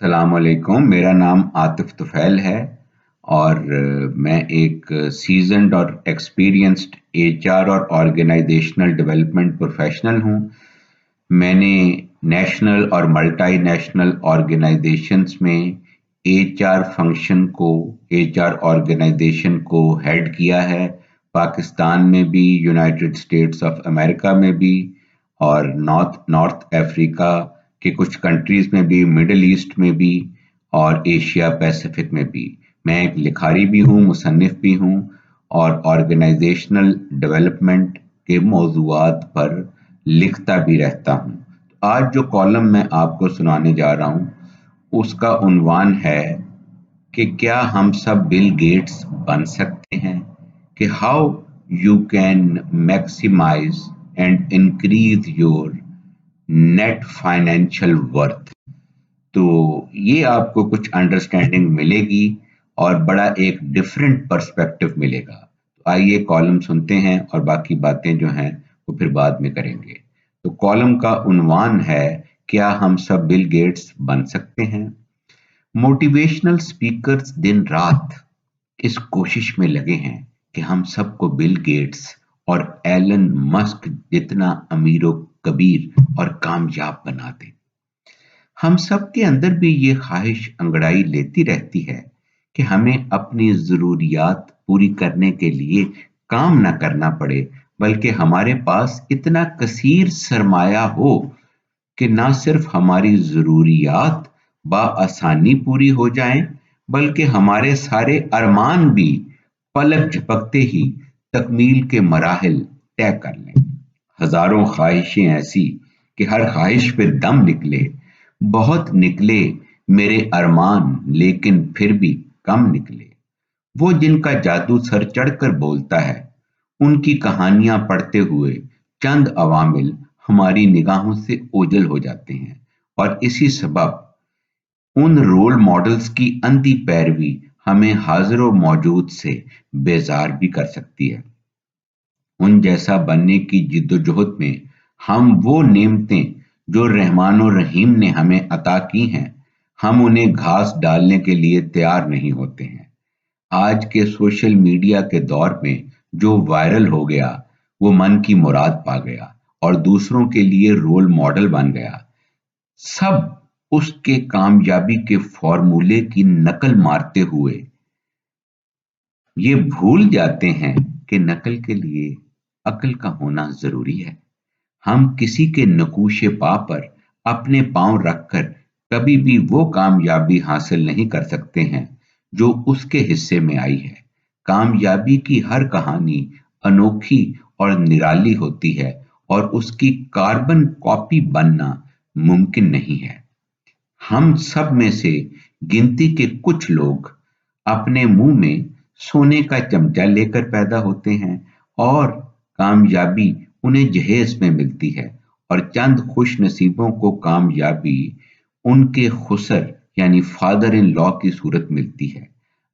अस्सलाम वालेकुम। मेरा नाम आतिफ तुफैल है और मैं एक सीजन्ड और एक्सपीरियंस्ड एचआर और ऑर्गेनाइजेशनल डेवलपमेंट प्रोफेशनल हूँ। मैंने नेशनल और मल्टी नेशनल ऑर्गेनाइजेशंस में एचआर फंक्शन को, एचआर ऑर्गेनाइजेशन को हेड किया है। पाकिस्तान में भी, यूनाइटेड स्टेट्स ऑफ अमेरिका में भी और नॉर्थ नॉर्थ अफ्रीका के कुछ कंट्रीज में भी, मिडिल ईस्ट में भी और एशिया पैसिफिक में भी। मैं एक लिखारी भी हूँ, मुसन्निफ भी हूँ और ऑर्गेनाइजेशनल डेवलपमेंट के मौज़ूआत पर लिखता भी रहता हूँ। आज जो कॉलम मैं आपको सुनाने जा रहा हूँ उसका उन्वान है कि क्या हम सब बिल गेट्स बन सकते हैं, कि how you can maximize and increase your net financial worth. तो ये आपको कुछ अंडरस्टैंडिंग मिलेगी और बड़ा एक डिफरेंट पर्सपेक्टिव मिलेगा। तो आइए कॉलम सुनते हैं और बाकी बातें जो हैं वो फिर बाद में करेंगे। तो कॉलम का उन्वान है, क्या हम सब बिल गेट्स बन सकते हैं। मोटिवेशनल स्पीकर्स दिन रात इस कोशिश में लगे हैं कि हम सबको बिल गेट्स और एलन मस्क जितना अमीरो कबीर और कामयाब बना दें। हम सब के अंदर भी ये ख्वाहिश अंगड़ाई लेती रहती है कि हमें अपनी ज़रूरियात पूरी करने के लिए काम ना करना पड़े, बल्कि हमारे पास इतना कसीर सरमाया हो कि ना सिर्फ हमारी ज़रूरियात आसानी पूरी हो जाएं, बल्कि हमारे सारे अरमान भी पलक झपकते ही तकमील के मराहिल तय कर लें। हजारों ख्वाहिशें ऐसी कि हर ख्वाहिश पे दम निकले, बहुत निकले मेरे अरमान लेकिन फिर भी कम निकले। वो जिनका जादू सर चढ़कर बोलता है, उनकी कहानियां पढ़ते हुए चंद अवामिल हमारी निगाहों से ओझल हो जाते हैं और इसी सबब उन रोल मॉडल्स की अंधी पैरवी हमें हाजिर मौजूद से बेजार भी कर सकती है। उन जैसा बनने की जिद्दोजहद में हम वो नेमतें जो रहमान और रहीम ने हमें अता की हैं, हम उन्हें घास डालने के लिए तैयार नहीं होते हैं। आज के सोशल मीडिया के दौर में जो वायरल हो गया वो मन की मुराद पा गया और दूसरों के लिए रोल मॉडल बन गया। सब उसके कामयाबी के फॉर्मूले की नकल मारते हुए ये भूल जाते हैं कि नकल के लिए अक्ल का होना जरूरी है। हम किसी के नकूशे पा पर अपने पांव रखकर कभी भी वो कामयाबी हासिल नहीं कर सकते हैं जो उसके हिस्से में आई है। कामयाबी की हर कहानी अनोखी और निराली होती है और उसकी कार्बन कॉपी बनना मुमकिन नहीं है। हम सब में से गिनती के कुछ लोग अपने मुंह में सोने का चमचा लेकर पैदा होते हैं और कामयाबी उन्हें जहेज में मिलती है और चंद खुश नसीबों को कामयाबी उनके खुसर यानी फादर इन लॉ की सूरत मिलती है।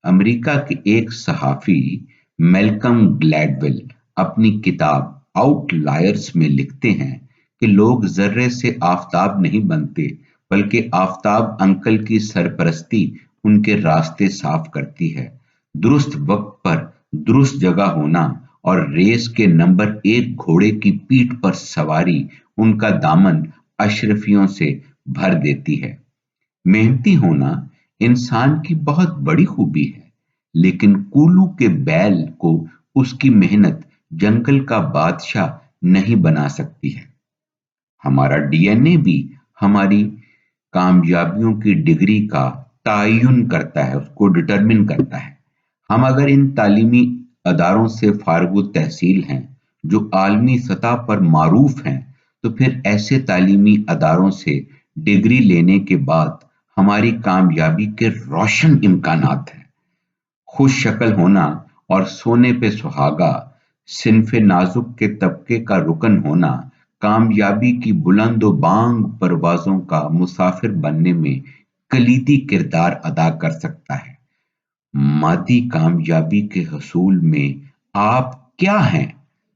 अमेरिका के एक सहाफी मेल्कम ग्लैडवेल अपनी किताब आउटलायर्स में लिखते हैं कि लोग जर्रे से आफताब नहीं बनते, बल्कि आफताब अंकल की सरपरस्ती उनके रास्ते साफ करती है। दुरुस्त वक्त पर दुरुस्त जगह होना और रेस के नंबर एक घोड़े की पीठ पर सवारी उनका दामन अशरफियों से भर देती है। मेहनती होना इंसान की बहुत बड़ी खूबी है, लेकिन कूलू के बैल को उसकी मेहनत जंगल का बादशाह नहीं बना सकती है। हमारा डीएनए भी हमारी कामयाबियों की डिग्री का तयन करता है, उसको डिटरमिन करता है। हम अगर इन तालीमी अदारों से फारगु तहसील हैं जो आलमी सतह पर मारूफ हैं, तो फिर ऐसे तालीमी अदारों से डिग्री लेने के बाद हमारी कामयाबी के रोशन इम्कानात हैं। खुश शक्ल होना और सोने पे सुहागा, सिन्फे नाजुक के तबके का रुकन होना, कामयाबी की बुलंद व बांग परवाजों का मुसाफिर बनने में कलीदी किरदार अदा कर सकता है। मादी कामयाबी के हसूल में आप क्या हैं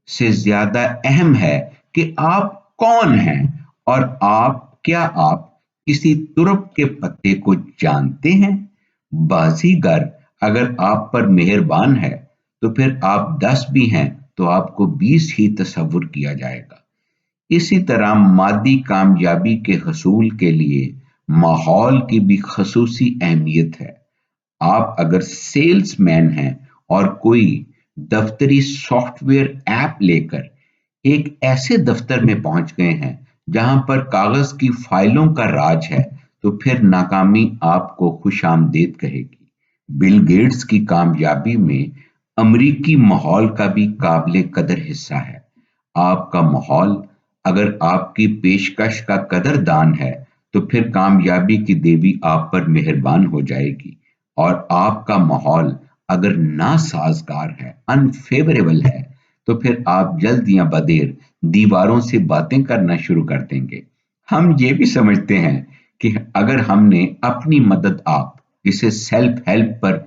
से ज्यादा अहम है कि आप कौन हैं और आप किसी तुरप के पत्ते को जानते हैं? बाजीगर अगर आप पर मेहरबान है तो फिर आप 10 भी हैं तो आपको 20 ही तस्वुर किया जाएगा। इसी तरह मादी कामयाबी के हसूल के लिए माहौल की भी खसूसी अहमियत है। आप अगर सेल्समैन हैं और कोई दफ्तरी सॉफ्टवेयर ऐप लेकर एक ऐसे दफ्तर में पहुंच गए हैं जहां पर कागज की फाइलों का राज है, तो फिर नाकामी आपको खुशामदीद कहेगी। बिल गेट्स की कामयाबी में अमरीकी माहौल का भी काबिल कदर हिस्सा है। आपका माहौल अगर आपकी पेशकश का कदरदान है तो फिर कामयाबी की देवी आप पर मेहरबान हो जाएगी। और आपका माहौल अगर नासाजगार है, अनफेवरेबल है, तो फिर आप जल्द या बदेर दीवारों से बातें करना शुरू कर देंगे। हम ये भी समझते हैं कि अगर हमने अपनी मदद आप जिसे सेल्फ हेल्प पर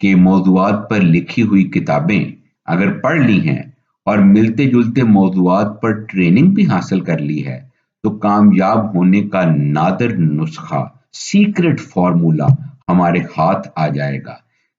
के मौज़ूआत पर लिखी हुई किताबें अगर पढ़ ली हैं और मिलते जुलते मौज़ूआत पर ट्रेनिंग भी हासिल कर ली है, तो कामयाब होने का नादिर नुस्खा, सीक्रेट फॉर्मूला हमारे हाथ आ जाएगा।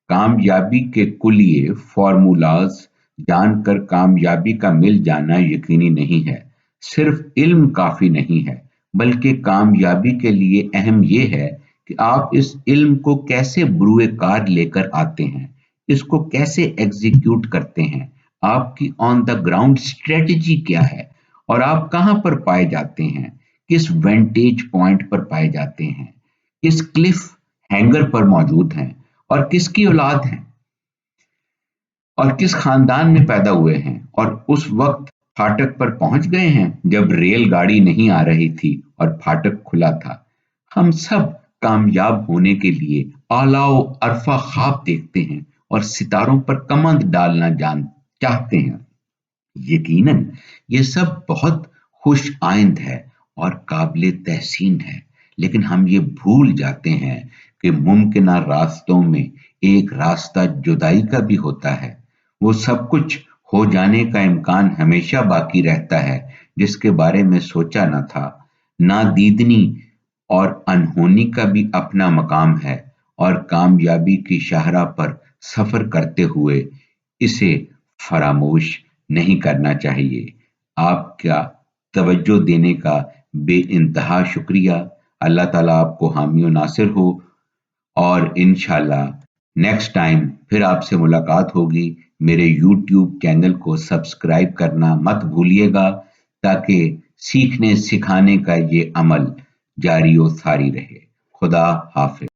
कामयाबी के कुलिए फॉर्मूलाज जानकर कामयाबी का मिल जाना यकीनी नहीं है। सिर्फ इल्म काफी नहीं है, बल्कि कामयाबी के लिए अहम यह है कि आप इस इल्म को कैसे बरूए कार लेकर आते हैं, इसको कैसे एग्जीक्यूट करते हैं, आपकी ऑन द ग्राउंड स्ट्रेटजी क्या है, और आप कहां पर पाए जाते हैं, किस वेंटेज पॉइंट पर पाए जाते हैं, किस क्लिफ हैंगर पर मौजूद हैं, और किसकी औलाद हैं, और किस खानदान में पैदा हुए हैं, और उस वक्त फाटक पर पहुंच गए हैं जब रेलगाड़ी नहीं आ रही थी और फाटक खुला था। हम सब कामयाब होने के लिए आलाओ अरफा ख्वाब देखते हैं और सितारों पर कमंद डालना जान चाहते हैं। यकीनन ये सब बहुत खुश आइंद है और काबिल तहसीन है, लेकिन हम ये भूल जाते हैं कि मुमकिन रास्तों में एक रास्ता जुदाई का भी होता है। वो सब कुछ हो जाने का इम्कान हमेशा बाकी रहता है जिसके बारे में सोचा न था। नादीदनी और अनहोनी का भी अपना मकाम है, और कामयाबी की शाहराह पर सफर करते हुए इसे फरामोश नहीं करना चाहिए। आपका तवज्जो देने का बेइंतहा शुक्रिया। अल्लाह ताला आपको हामी और नासिर हो, और इंशाल्लाह नेक्स्ट टाइम फिर आपसे मुलाकात होगी। मेरे यूट्यूब चैनल को सब्सक्राइब करना मत भूलिएगा ताकि सीखने सिखाने का ये अमल जारी और सारी रहे। खुदा हाफिज।